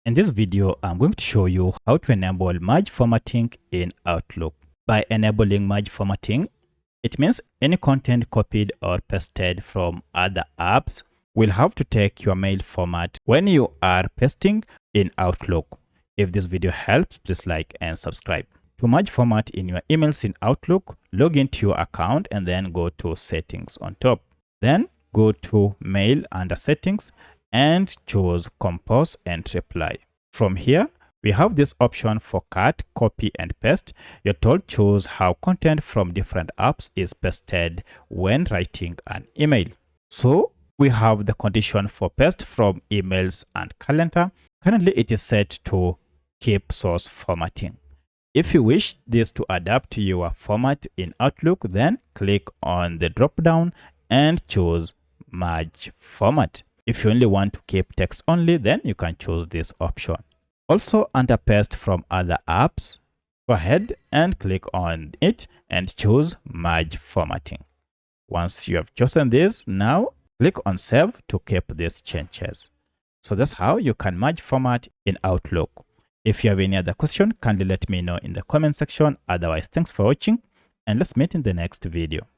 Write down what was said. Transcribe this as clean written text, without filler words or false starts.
In this video, I'm going to show you how to enable merge formatting in Outlook. By enabling merge formatting, it means any content copied or pasted from other apps will have to take your mail format when you are pasting in Outlook. If this video helps, please like and subscribe. To merge format in your emails in Outlook, log into your account and then go to settings on top. Then go to mail under settings and choose compose and reply. From here, we have this option for cut, copy and paste. You're told choose how content from different apps is pasted when writing an email. So we have the condition for paste from emails and calendar. Currently it is set to keep source formatting. If you wish this to adapt to your format in Outlook, then click on the drop down and choose merge format. If you only want to keep text only, then you can choose this option. Also under paste from other apps, go ahead and click on it and choose merge formatting. Once you have chosen this, now click on save to keep these changes. So that's how you can merge format in Outlook. If you have any other question, kindly let me know in the comment section. Otherwise, thanks for watching and let's meet in the next video.